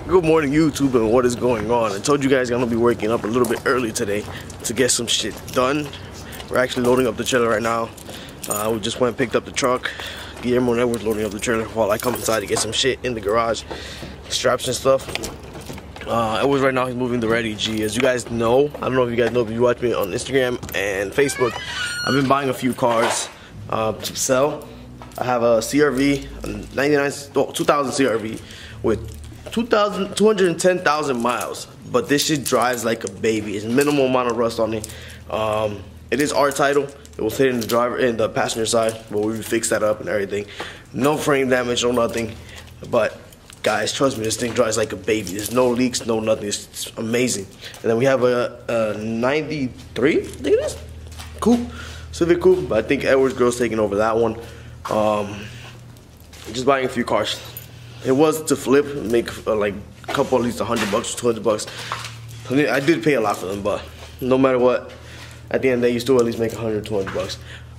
Good morning, YouTube, and what is going on? I told you guys I'm gonna be waking up a little bit early today to get some shit done. We're actually loading up the trailer right now. We just went and picked up the truck. Guillermo and Edward's loading up the trailer while I come inside to get some shit in the garage, straps and stuff. Edward's right now, he's moving the Red EG. As you guys know, I don't know if you guys know, if you watch me on Instagram and Facebook, I've been buying a few cars to sell. I have a CRV, a 2000 CRV with 210,000 miles, but this shit drives like a baby. It's minimal amount of rust on it. It is our title. It was hit in the driver in the passenger side, but we fixed that up and everything. No frame damage, no nothing. But guys, trust me, this thing drives like a baby. There's no leaks, no nothing. It's amazing. And then we have a 93, I think it is, coupe, Civic coupe. But I think Edward's girl's taking over that one. Just buying a few cars. It was to flip, make like a couple, at least $100 or $200. I did pay a lot for them, but no matter what, at the end of the day, you still at least make $100, $200.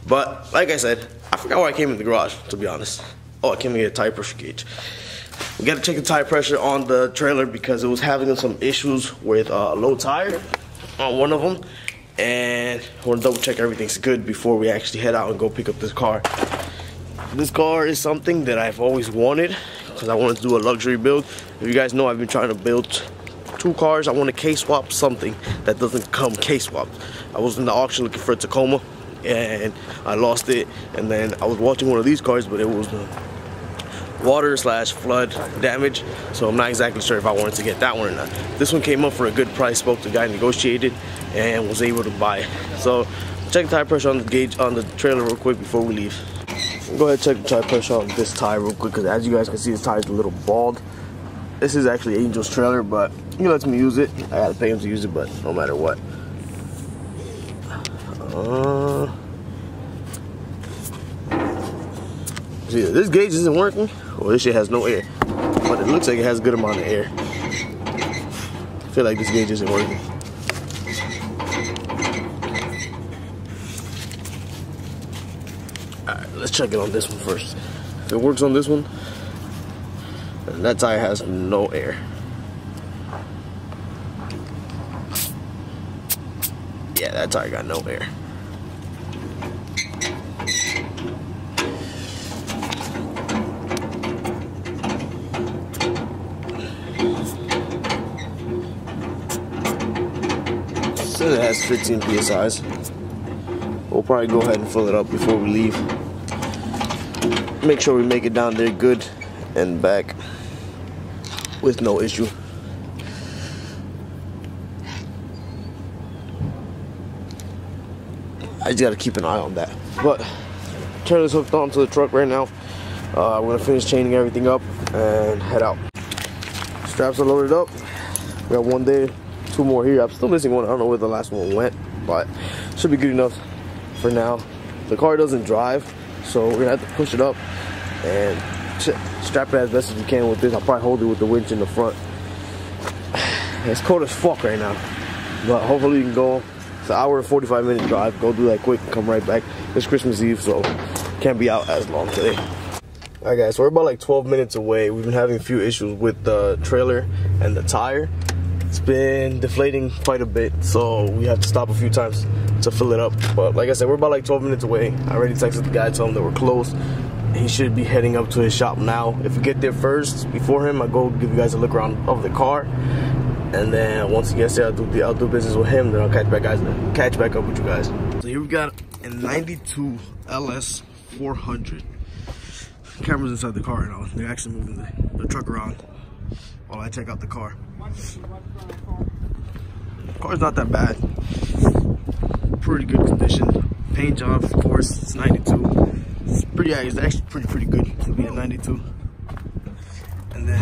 But like I said, I forgot why I came in the garage, to be honest. Oh, I came to get a tire pressure gauge. We got to check the tire pressure on the trailer because it was having some issues with low tire on one of them, and I want to double check everything's good before we actually head out and go pick up this car. This car is something that I've always wanted because I wanted to do a luxury build. If you guys know, I've been trying to build two cars. I want to K-swap something that doesn't come K-swapped. I was in the auction looking for a Tacoma and I lost it, and then I was watching one of these cars, but it was water/flood damage, so I'm not exactly sure if I wanted to get that one or not. This one came up for a good price, spoke to the guy, negotiated, and was able to buy it. So check the tire pressure on the gauge on the trailer real quick before we leave. Go ahead and check the tire pressure on this tire real quick, because as you guys can see, this tire's a little bald. This is actually Angel's trailer, but he lets me use it. I gotta pay him to use it, but no matter what. See, this gauge isn't working. Well, this shit has no air, but it looks like it has a good amount of air. I feel like this gauge isn't working. Alright, let's check it on this one first. If it works on this one, and that tire has no air. Yeah, that tire got no air. It has 15 psi's. We'll probably go ahead and fill it up before we leave. Make sure we make it down there good and back with no issue. I just gotta keep an eye on that. But trailer's hooked onto the truck right now. We're gonna finish chaining everything up and head out. Straps are loaded up. We got one there. Two more here. I'm still missing one. I don't know where the last one went, but should be good enough for now. The car doesn't drive, so we're gonna have to push it up and strap it as best as we can with this. I'll probably hold it with the winch in the front. It's cold as fuck right now, but hopefully we can go. It's an hour and 45-minute drive. Go do that quick and come right back. It's Christmas Eve, so can't be out as long today. Alright guys, so we're about like 12 minutes away. We've been having a few issues with the trailer and the tire. It's been deflating quite a bit, so we have to stop a few times to fill it up. But like I said, we're about like 12 minutes away. I already texted the guy, told him that we're close. He should be heading up to his shop now. If we get there first, before him, I'll go give you guys a look around of the car. And then once he gets there, I'll do business with him. Then I'll catch back up with you guys. So here we got a 92 LS400. Camera's inside the car right now. They're actually moving the truck around while I check out the car. The car's not that bad. Pretty good condition. Paint job, of course. It's 92. It's pretty. It's actually pretty good to be a 92. And then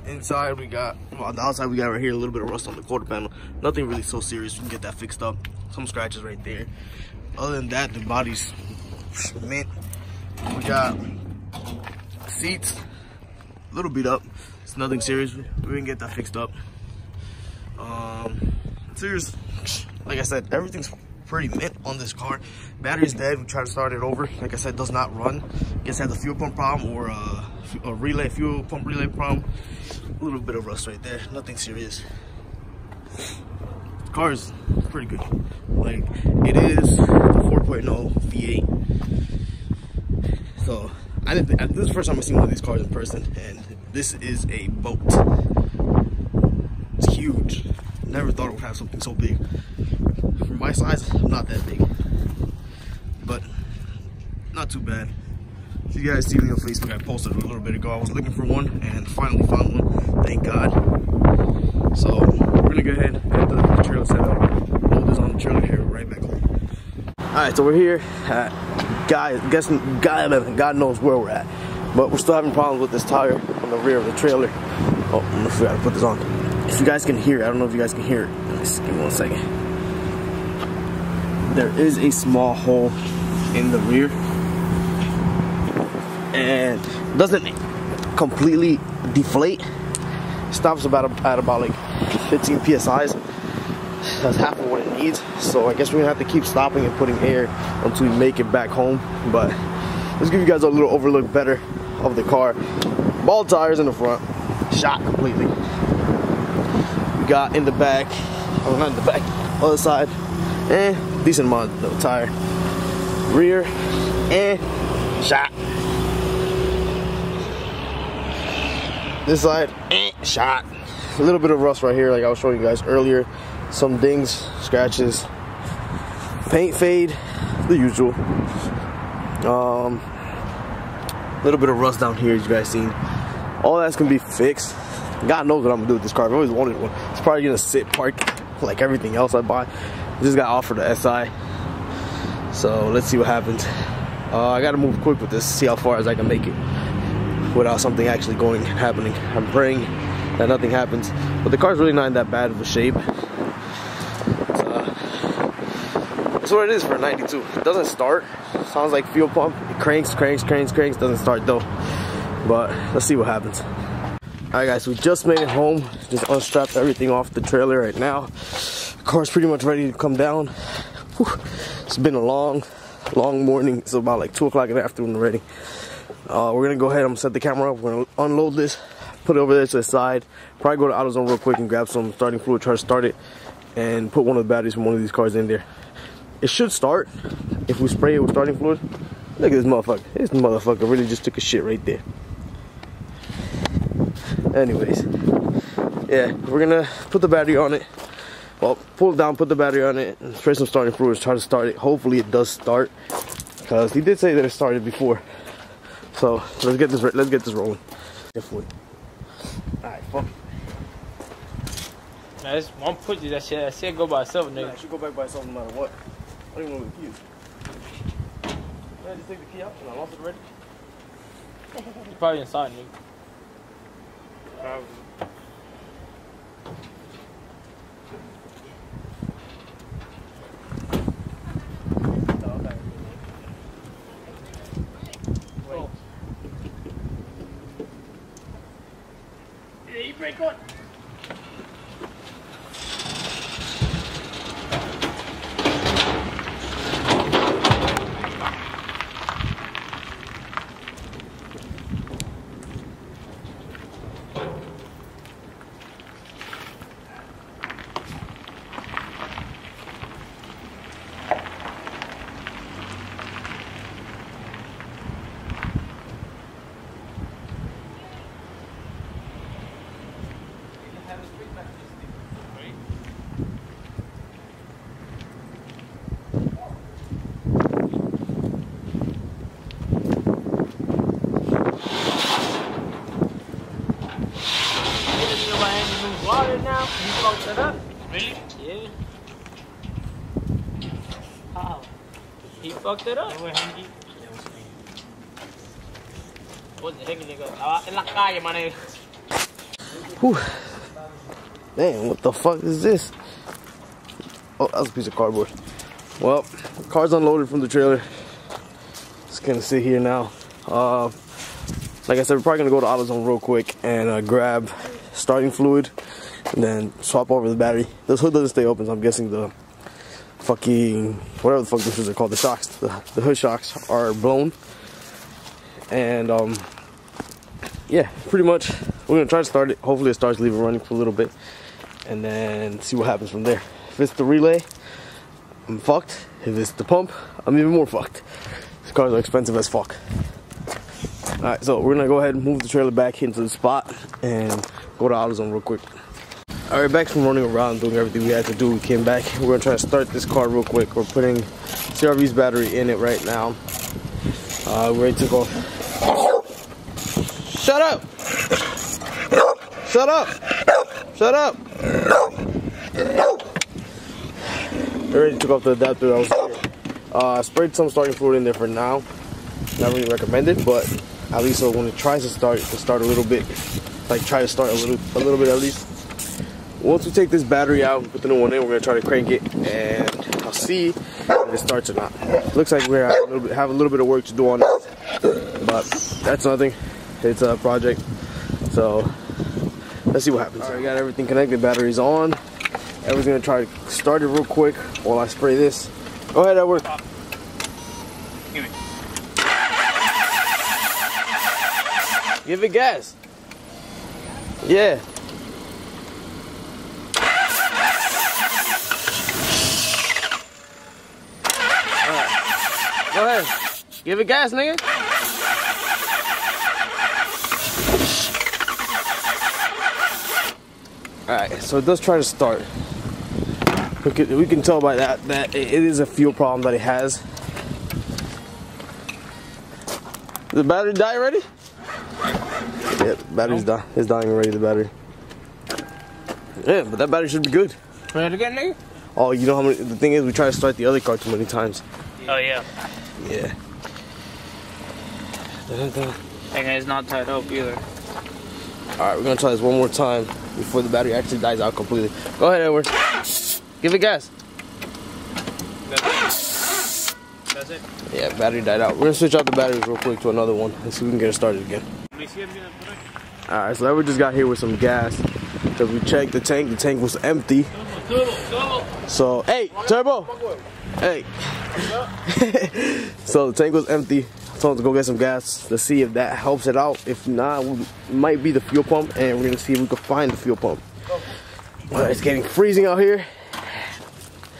inside we got, well, on the outside we got right here a little bit of rust on the quarter panel. Nothing really so serious. We can get that fixed up. Some scratches right there. Other than that, the body's mint. We got seats, a little beat up. It's nothing serious. We can get that fixed up. Serious, like I said, everything's pretty mint on this car. Battery's dead. We tried to start it over. Like I said, does not run. Guess it has a fuel pump problem or a relay, fuel pump relay problem. A little bit of rust right there, nothing serious. The car is pretty good. Like, it is the 4.0 V8. So, this is the first time I've seen one of these cars in person, and this is a boat. It's huge. Never thought it would have something so big. For my size, not that big, but not too bad. If you guys see me on Facebook, I posted a little bit ago. I was looking for one and finally found one. Thank God. So we're gonna go ahead and get the trailer set up, load this on the trailer here, right back home. All right, so we're here at God knows where we're at, but we're still having problems with this tire on the rear of the trailer. Oh, I forgot to put this on. If you guys can hear it, I don't know if you guys can hear it. Give me 1 second. There is a small hole in the rear, and it doesn't completely deflate. It stops at about like 15 psi's. That's half of what it needs. So I guess we're gonna have to keep stopping and putting air until we make it back home. But let's give you guys a little overlook better of the car. Bald tires in the front, shot completely. We got in the back, oh not in the back, other side, decent amount of tire. Rear, shot. This side, shot. A little bit of rust right here, like I was showing you guys earlier. Some dings, scratches, paint fade, the usual. Little bit of rust down here, as you guys seen. All that's gonna be fixed. God knows what I'm gonna do with this car. I've always wanted one. It's probably gonna sit parked like everything else I buy. I just got offered the SI, so let's see what happens. I gotta move quick with this, see how far as I can make it without something actually happening. I'm praying that nothing happens, but the car's really not in that bad of a shape. That's what it is for a 92. It doesn't start. Sounds like fuel pump. It cranks. Doesn't start though. But let's see what happens. Alright guys, we just made it home. Just unstrapped everything off the trailer right now. The car's pretty much ready to come down. Whew. It's been a long morning. It's about like 2 o'clock in the afternoon already. We're gonna go ahead. I'm gonna set the camera up. We're gonna unload this, put it over there to the side. Probably go to AutoZone real quick and grab some starting fluid, try to start it, and put one of the batteries from one of these cars in there. It should start if we spray it with starting fluid. Look at this motherfucker. This motherfucker really just took a shit right there. Anyways, yeah, we're gonna put the battery on it. Well, pull it down, put the battery on it, and spray some starting fluid, try to start it. Hopefully it does start, because he did say that it started before. So let's get this rolling. Alright, fuck. Nah, this one push that shit go by itself, nigga. Nah, it should go back by itself no matter what. I don't even know where the key is. Did I just take the key out and I lost it already? It's probably inside, nigga. Probably. Wait. Yeah, you break one. Water now. You fucked it up. Really? Yeah. How? He fucked it up. Whew. Man, what the fuck is this? Oh, that was a piece of cardboard. Well, the car's unloaded from the trailer. It's gonna sit here now. Like I said, we're probably gonna go to AutoZone real quick and grab starting fluid and then swap over the battery. This hood doesn't stay open, so I'm guessing the fucking whatever the fuck this is called, the shocks, the hood shocks are blown. And yeah, pretty much we're gonna try to start it. Hopefully it starts, leave it running for a little bit, and then see what happens from there. If it's the relay, I'm fucked. If it's the pump, I'm even more fucked. These cars are expensive as fuck. Alright, so we're gonna go ahead and move the trailer back into the spot and go to AutoZone real quick. Alright, back from running around doing everything we had to do. We came back. We're gonna try to start this car real quick. We're putting CRV's battery in it right now. We're ready to go. Shut up! Shut up! Shut up! We're ready to take off the adapter that was here. Sprayed some starting fluid in there for now. Not really recommended, but at least so when it tries to start a little bit, like try to start a little bit at least. Once we take this battery out and put the new one in, we're gonna try to crank it, and I'll see if it starts or not. Looks like we have a little bit of work to do on this, but that's nothing. It's a project, so let's see what happens. All right, got everything connected. Battery's on. Edward's gonna try to start it real quick while I spray this. Go ahead, Edward. Give me. Give it gas. Yeah. Alright. Go ahead. Give it gas, nigga. Alright, so it does try to start. We can tell by that it is a fuel problem that it has. Did the battery die already? Yeah, the battery's dying. It's dying already, the battery. Yeah, but that battery should be good. Try it again, nigga? Oh, you know how many, the thing is, we try to start the other car too many times. Oh, yeah. Yeah. That guy's not tied up either. Alright, we're gonna try this one more time before the battery actually dies out completely. Go ahead, Edward. Give it gas. That's it? Yeah, battery died out. We're gonna switch out the batteries real quick to another one and see if we can get it started again. Alright, so Edward just got here with some gas because we checked the tank was empty. So, hey, Turbo! Hey! So the tank was empty. So let's go get some gas. Let's see if that helps it out. If not, it might be the fuel pump, and we're gonna see if we can find the fuel pump. Well, it's getting freezing out here.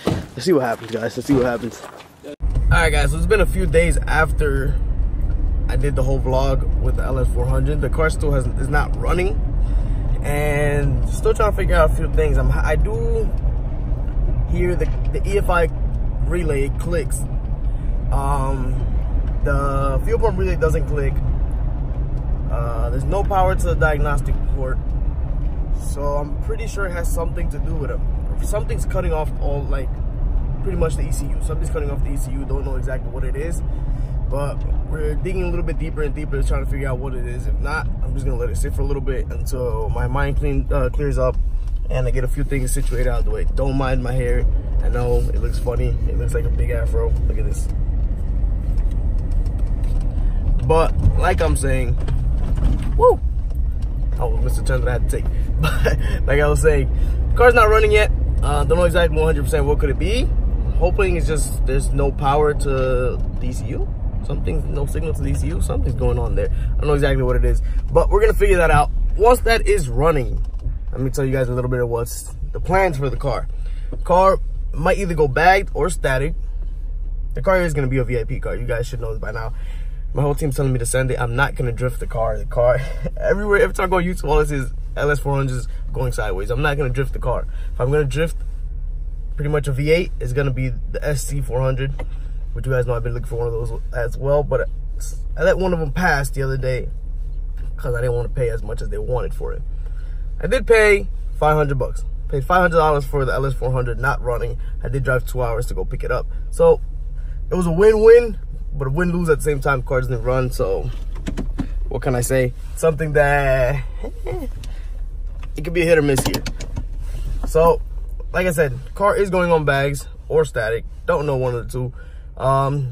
Let's see what happens, guys. Let's see what happens. Alright, guys, so it's been a few days after I did the whole vlog with the LS400. The car still is not running, and still trying to figure out a few things. I do hear the EFI relay, it clicks. The fuel pump relay doesn't click. There's no power to the diagnostic port, so I'm pretty sure it has something to do with it. Something's cutting off all, like, pretty much the ECU. Something's cutting off the ECU. Don't know exactly what it is, but we're digging a little bit deeper and deeper trying to figure out what it is. If not, I'm just gonna let it sit for a little bit until my mind clears up and I get a few things situated out of the way. Don't mind my hair. I know it looks funny. It looks like a big afro. Look at this. But like I'm saying, woo! Oh, Mr. Turn that I had to take. But like I was saying, the car's not running yet. Don't know exactly 100% what could it be. Hoping it's just there's no power to the ECU. Something, no signal to the ECU. Something's going on there. I don't know exactly what it is, but we're gonna figure that out. Once that is running, let me tell you guys a little bit of what's the plans for the car. The car might either go bagged or static. The car is gonna be a VIP car. You guys should know this by now. My whole team's telling me to send it. I'm not gonna drift the car. The car, everywhere, every time I go on YouTube, all this is LS400s going sideways. I'm not gonna drift the car. If I'm gonna drift pretty much a V8, it's gonna be the SC400, which you guys know I've been looking for one of those as well. But I let one of them pass the other day because I didn't want to pay as much as they wanted for it. I did pay $500. Paid $500 for the LS400 not running. I did drive 2 hours to go pick it up. So it was a win-win, but a win-lose at the same time. Car didn't run, so what can I say? Something that it could be a hit or miss here. So like I said, car is going on bags or static. Don't know, one of the two.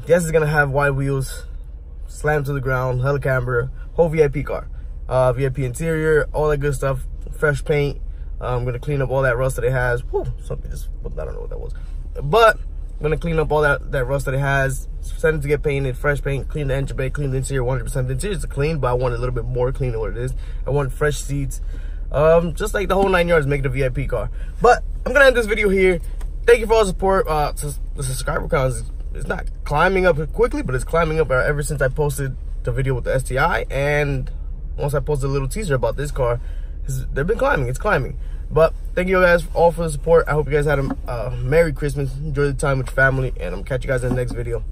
Guess it's gonna have wide wheels, slam to the ground, helicamber, whole VIP car. VIP interior, all that good stuff, fresh paint. I'm gonna clean up all that rust that it has. Whew, something just, I don't know what that was. But gonna clean up all that rust that it has, send it to get painted, fresh paint, clean the engine bay, clean the interior 100%. The interior is clean, but I want it a little bit more clean than what it is. I want fresh seats, just like the whole 9 yards, make it a VIP car. But I'm gonna end this video here. Thank you for all the support. The subscriber count is not climbing up quickly, but it's climbing up ever since I posted the video with the STI, and once I posted a little teaser about this car, they've been climbing. It's climbing. But thank you guys all for the support. I hope you guys had a Merry Christmas. Enjoy the time with your family, and I'm gonna catch you guys in the next video.